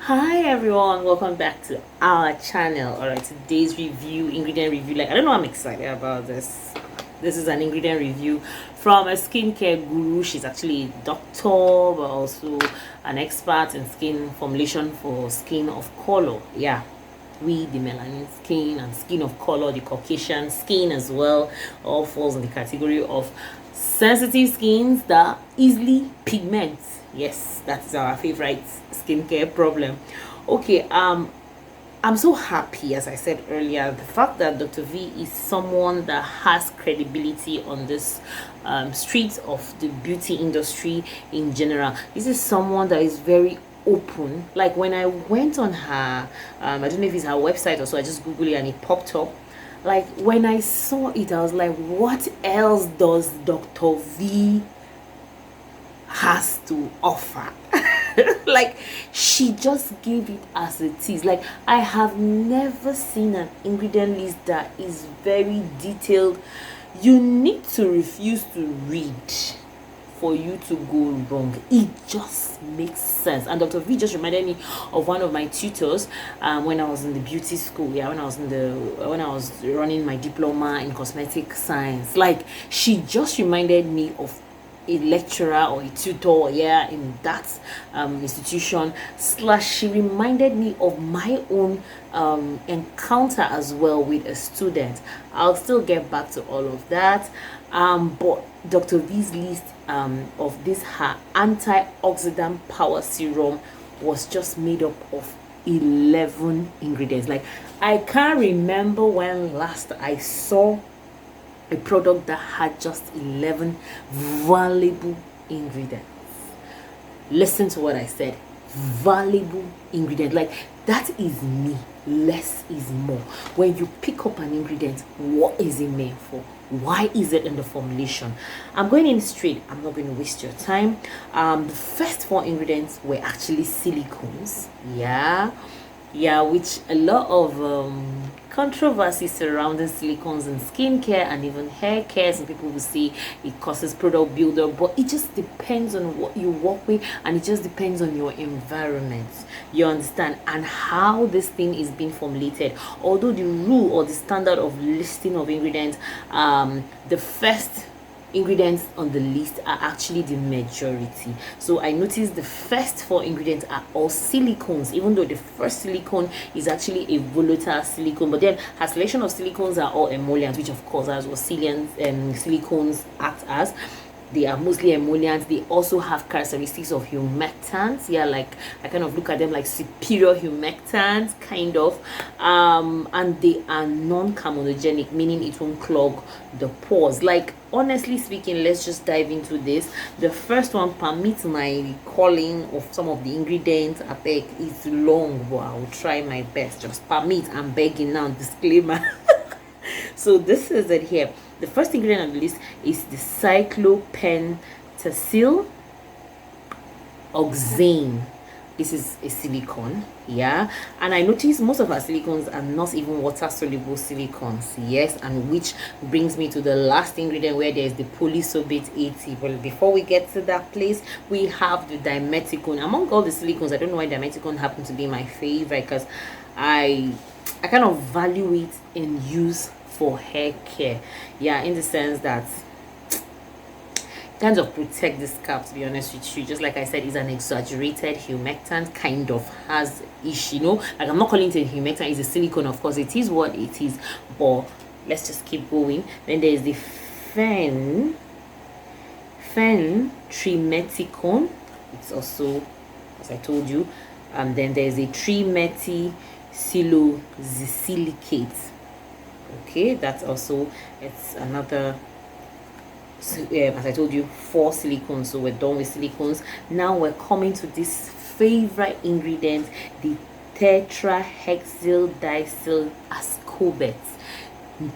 Hi everyone, welcome back to our channel. All right, today's ingredient review. Like, I don't know, I'm excited about this. This is an ingredient review from a skincare guru. She's actually a doctor, but also an expert in skin formulation for skin of color. Yeah, we the melanin skin and skin of color, the Caucasian skin as well, all falls in the category of sensitive skins that easily pigment. Yes, that's our favorite skincare problem. Okay, I'm so happy, as I said earlier, the fact that Dr. V is someone that has credibility on this streets of the beauty industry in general. This is someone that is very open. Like when I went on her I don't know if it's her website or so, I just googled it and it popped up. Like when I saw it, I was like, what else does Dr. V has to offer? Like, she just gave it as it is. Like, I have never seen an ingredient list that is very detailed. You need to refuse to read for you to go wrong. It just makes sense. And Dr. V just reminded me of one of my tutors when I was in the beauty school. Yeah, when I was running my diploma in cosmetic science. Like, she just reminded me of a lecturer or a tutor, yeah, in that institution. Slash, she reminded me of my own encounter as well with a student. I'll still get back to all of that, but Dr. V's list of this her antioxidant power serum was just made up of 11 ingredients. Like, I can't remember when last I saw a product that had just 11 valuable ingredients. Listen to what I said. Valuable ingredient. Like, that is me. Less is more. When you pick up an ingredient, what is it made for? Why is it in the formulation? I'm going in straight. I'm not going to waste your time. The first 4 ingredients were actually silicones. Yeah, which a lot of controversy surrounding silicones in skincare and even hair care. Some people will say it causes product buildup, but it just depends on what you work with, and it just depends on your environment, you understand, and how this thing is being formulated. Although the rule or the standard of listing of ingredients, the first ingredients on the list are actually the majority. So I noticed the first 4 ingredients are all silicones, even though the first silicone is actually a volatile silicone, but then her selection of silicones are all emollients, which of course as what silicones act as. They are mostly emollients. They also have characteristics of humectants. Yeah, like I kind of look at them like superior humectants, kind of. And they are non-comedogenic, meaning it won't clog the pores. Like, honestly speaking, let's just dive into this. The first one, permit my calling of some of the ingredients. I beg, it's long, but I will try my best. Just permit, I'm begging now, disclaimer. So this is it here. The first ingredient on the list is the Cyclopentasil oxane. This is a silicone, yeah, and I noticed most of our silicones are not even water soluble silicones. Yes, and which brings me to the last ingredient, where there is the polysorbate 80. Well, before we get to that place, we have the Dimethicone. Among all the silicones, I don't know why Dimethicone happened to be my favorite, because I kind of value it in use for hair care, yeah, in the sense that kind of protect the scalp, to be honest with you. Just like I said, is an exaggerated humectant, kind of has ish, you know. Like, I'm not calling it a humectant, it's a silicone. Of course it is what it is, but let's just keep going. Then there's the Dimethicone. It's also, as I told you, then there's a trimethylsilicate. Okay, that's also, it's another, as I told you, 4 silicones. So we're done with silicones. Now we're coming to this favorite ingredient, the tetrahexyl dicyl ascorbate,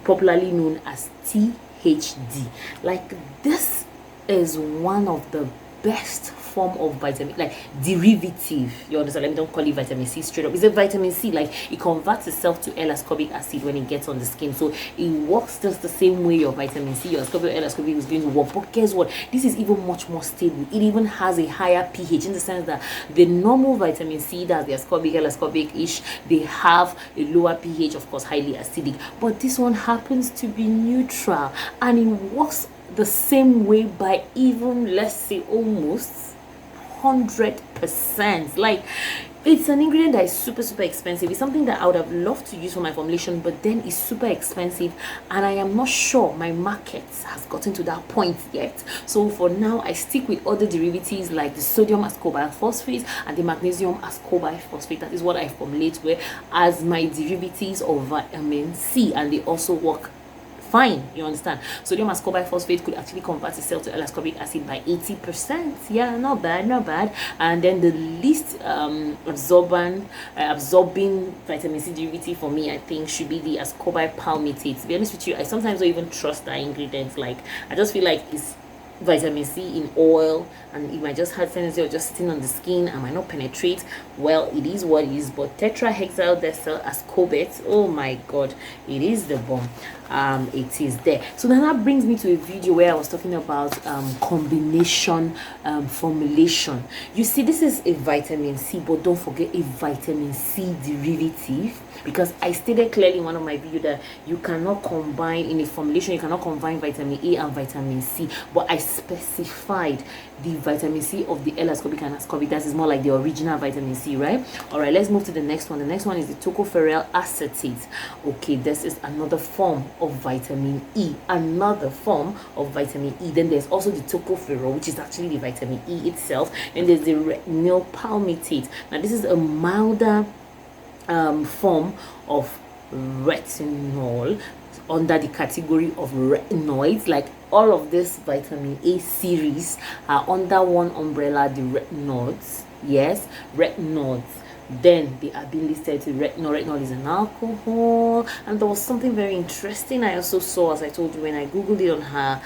popularly known as THD. Like, this is one of the best form of vitamin, like derivative, you understand? Let me don't call it vitamin C straight up. It's a vitamin C, like it converts itself to L-ascorbic acid when it gets on the skin, so it works just the same way your vitamin C, your ascorbic, L-ascorbic is going to work. But guess what, this is even much more stable. It even has a higher pH, in the sense that the normal vitamin C, that's the ascorbic, L-ascorbic ish, they have a lower pH, of course highly acidic, but this one happens to be neutral, and it works the same way by even, let's say, almost 100%. Like, it's an ingredient that is super expensive. It's something that I would have loved to use for my formulation, but then it's super expensive, and I am not sure my market has gotten to that point yet. So for now, I stick with other derivatives like the sodium ascorbyl phosphate and the magnesium ascorbyl phosphate. That is what I formulate with as my derivatives of vitamin C, and they also work fine, you understand? Sodium ascorbyl phosphate could actually convert itself to L-ascorbic acid by 80%. Yeah, not bad. And then the least absorbing vitamin C derivative for me, I think, should be the ascorbyl palmitate. To be honest with you, I sometimes don't even trust that ingredient. Like, I just feel like it's vitamin C in oil, and it might just have tendency of just sitting on the skin and might not penetrate. Well, it is what it is. But tetrahexyldecyl ascorbate, oh my god, it is the bomb. It is there. So then that brings me to a video where I was talking about combination formulation. You see, this is a vitamin C, but don't forget a vitamin C derivative, because I stated clearly in one of my videos that you cannot combine in a formulation, you cannot combine vitamin A and vitamin C, but I specified the vitamin C of the L-ascorbic and ascorbic. That is more like the original vitamin C, right? All right, let's move to the next one. The next one is the tocopherol acetate. Okay, this is another form of vitamin E, another form of vitamin E. Then there's also the tocopherol, which is actually the vitamin E itself, and there's the retinol palmitate. Now this is a milder form of retinol under the category of retinoids. Like, all of this vitamin A series are under one umbrella, the retinoids. Yes, retinoids. Then they are being listed to retinol. Retinol is an alcohol, and there was something very interesting I also saw, as I told you, when I googled it on her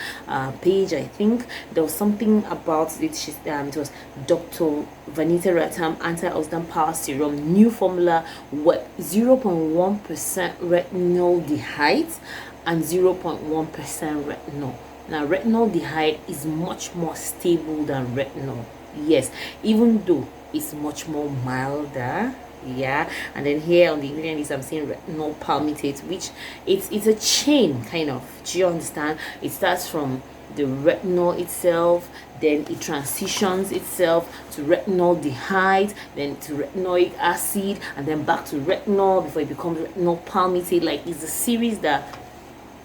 page. I think there was something about it. It was Dr. Vanita Rattan Antioxidant Power Serum, new formula, what 0.1% retinaldehyde and 0.1% retinol. Now retinaldehyde is much more stable than retinol, yes, even though it's much more milder. Yeah, and then here on the ingredient list I'm seeing retinol palmitate, which it's a chain kind of. Do you understand? It starts from the retinol itself, then it transitions itself to retinaldehyde, then to retinoic acid, and then back to retinol before it becomes retinol palmitate. Like, it's a series that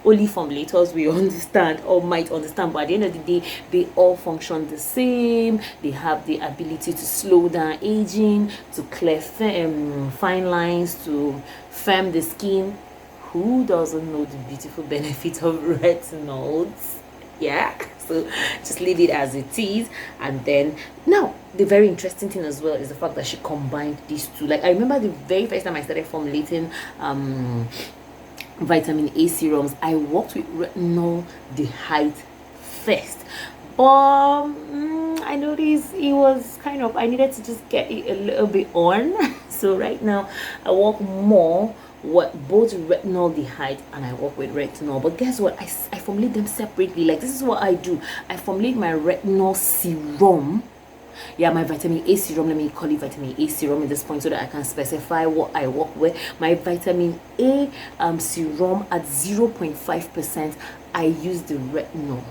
only formulators will understand or might understand, but at the end of the day, they all function the same. They have the ability to slow down aging, to clear fine lines, to firm the skin. Who doesn't know the beautiful benefits of retinoids? Yeah, so just leave it as it is. And then now the very interesting thing as well is the fact that she combined these two. Like, I remember the very first time I started formulating vitamin A serums, I worked with retinaldehyde first, but I noticed it was kind of, I needed to just get it a little bit on. So right now I work more with both retinaldehyde and I work with retinol. But guess what, I formulate them separately. Like, this is what I do. I formulate my retinol serum, yeah, my vitamin A serum, let me call it vitamin A serum at this point so that I can specify what I work with. My vitamin A serum at 0.5%, I use the retinol.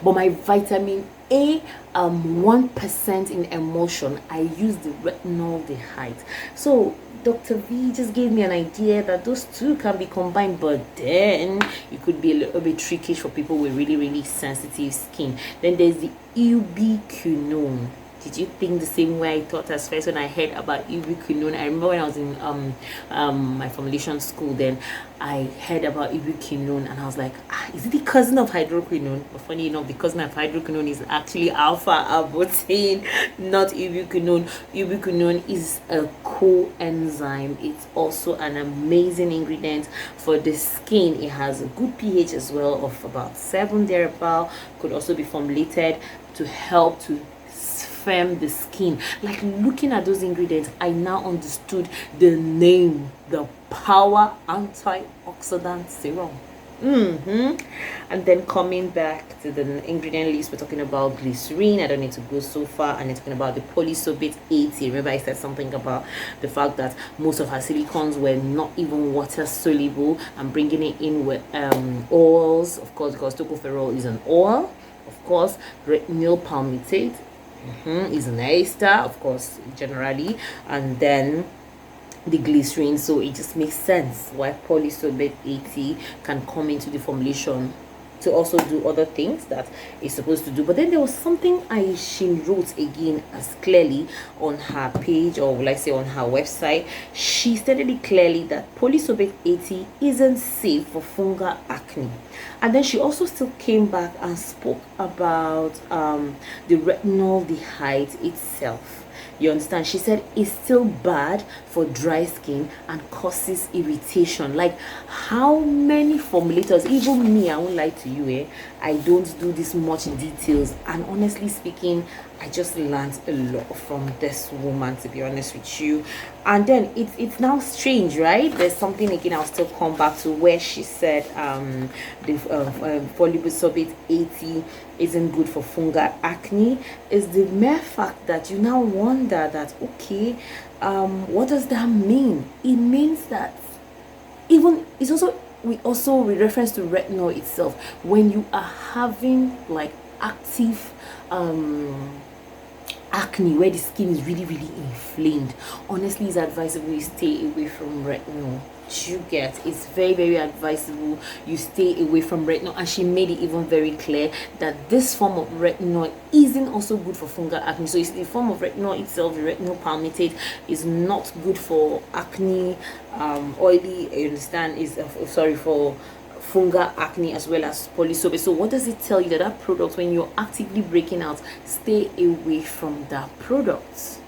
But my vitamin A 1% in emulsion, I use the retinaldehyde. So Dr. V just gave me an idea that those two can be combined, but then it could be a little bit tricky for people with really sensitive skin. Then there's the ubiquinone. Did you think the same way I thought as first when I heard about ubiquinone? I remember when I was in my formulation school, then I heard about ubiquinone and I was like, is it the cousin of hydroquinone? But funny enough, the cousin of hydroquinone is actually alpha-arbutin, not ubiquinone. Ubiquinone is a coenzyme. It's also an amazing ingredient for the skin. It has a good pH as well of about 7 thereabout. Could also be formulated to help to firm the skin. Like, looking at those ingredients, I now understood the name, the Power Antioxidant Serum. And then coming back to the ingredient list, we're talking about glycerine. I don't need to go so far. And then talking about the polysorbate 80. Remember I said something about the fact that most of her silicones were not even water soluble, and bringing it in with oils, of course, because tocopherol is an oil. Of course, retinol palmitate is an ester, of course, generally. And then the glycerine, so it just makes sense why polysorbate 80 can come into the formulation to also do other things that it's supposed to do. But then there was something she wrote again as clearly on her page, or like say on her website. She stated it clearly that polysorbate 80 isn't safe for fungal acne. And then she also still came back and spoke about the retinaldehyde itself. You understand? She said it's still bad for dry skin and causes irritation. Like, how many formulators, even me, I won't lie to you, I don't do this much details, and honestly speaking, I just learned a lot from this woman, to be honest with you. And then it's now strange, right? There's something again I'll still come back to, where she said the polysorbate 80 isn't good for fungal acne. Is the mere fact that you now wonder that, okay, what does that mean? It means that even it's also with reference to retinol itself, when you are having like active acne where the skin is really inflamed, honestly it's advisable you stay away from retinol. You get, it's very advisable you stay away from retinol. And she made it even very clear that this form of retinol isn't also good for fungal acne. So it's the form of retinol itself, the retinol palmitate, is not good for acne, oily, you understand, is sorry, for fungal acne as well as polysorbate. So what does it tell you? That product, when you're actively breaking out, stay away from that product.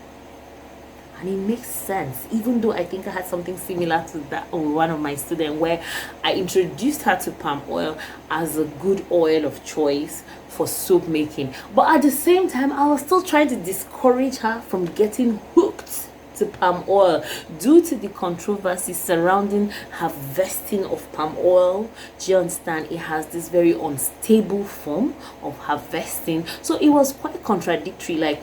And it makes sense, even though I think I had something similar to that on one of my students, where I introduced her to palm oil as a good oil of choice for soap making. But at the same time, I was still trying to discourage her from getting hooked to palm oil due to the controversy surrounding harvesting of palm oil. Do you understand? It has this very unstable form of harvesting, so it was quite contradictory. Like,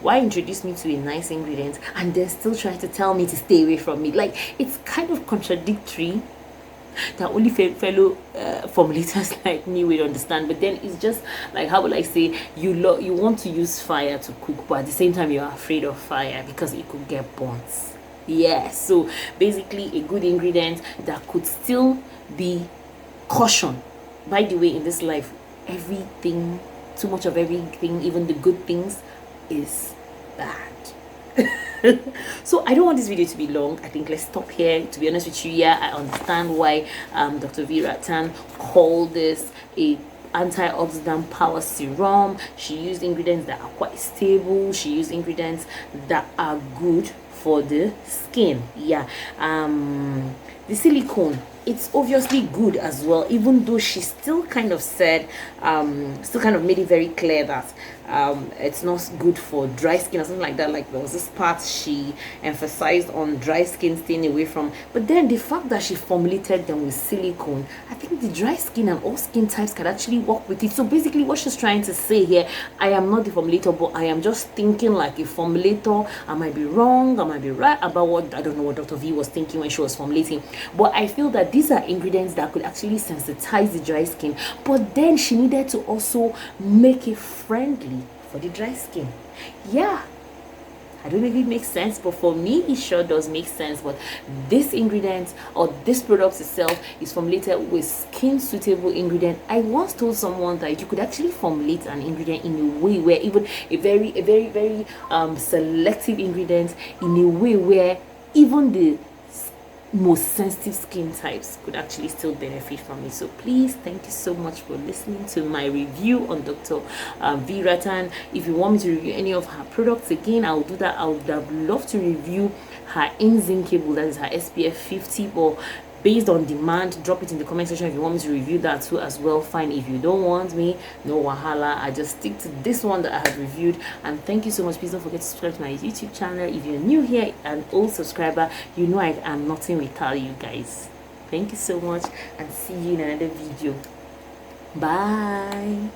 why introduce me to a nice ingredient and then still try to tell me to stay away from it? Like, it's kind of contradictory that only fellow formulators like me will understand. But then it's just like, how will I say, you want to use fire to cook, but at the same time you're afraid of fire because it could get burnt. Yeah, so basically a good ingredient that could still be caution. By the way, in this life, everything, too much of everything, even the good things, is bad. So I don't want this video to be long. I think let's stop here. To be honest with you, yeah, I understand why Dr. V Rattan called this a antioxidant power serum. She used ingredients that are quite stable. She used ingredients that are good for the skin. Yeah, the silicone, it's obviously good as well, even though she still kind of said, still kind of made it very clear that it's not good for dry skin or something like that. Like, there was this part she emphasized on dry skin, staying away from. But then the fact that she formulated them with silicone, I think the dry skin and all skin types can actually work with it. So basically what she's trying to say here, I am not the formulator, but I am just thinking like a formulator. I might be wrong, I might be right about what, I don't know what Dr. V was thinking when she was formulating, but I feel that these are ingredients that could actually sensitize the dry skin. But then she needed to also make it friendly for the dry skin. Yeah, I don't know if it makes sense, but for me it sure does make sense. But this ingredient, or this product itself, is formulated with skin suitable ingredient. I once told someone that you could actually formulate an ingredient in a way where, even a very selective ingredient, in a way where even the most sensitive skin types could actually still benefit from it. So please, thank you so much for listening to my review on Dr. V Rattan. If you want me to review any of her products again, I'll do that. I would have loved to review her Inzincable, that is her SPF 50, but based on demand. Drop it in the comment section if you want me to review that too as well. Fine. If you don't want me, no wahala, I just stick to this one that I have reviewed. And thank you so much. Please don't forget to subscribe to my YouTube channel. If you're new here, an old subscriber, you know I am nothing without you guys. Thank you so much, and see you in another video. Bye.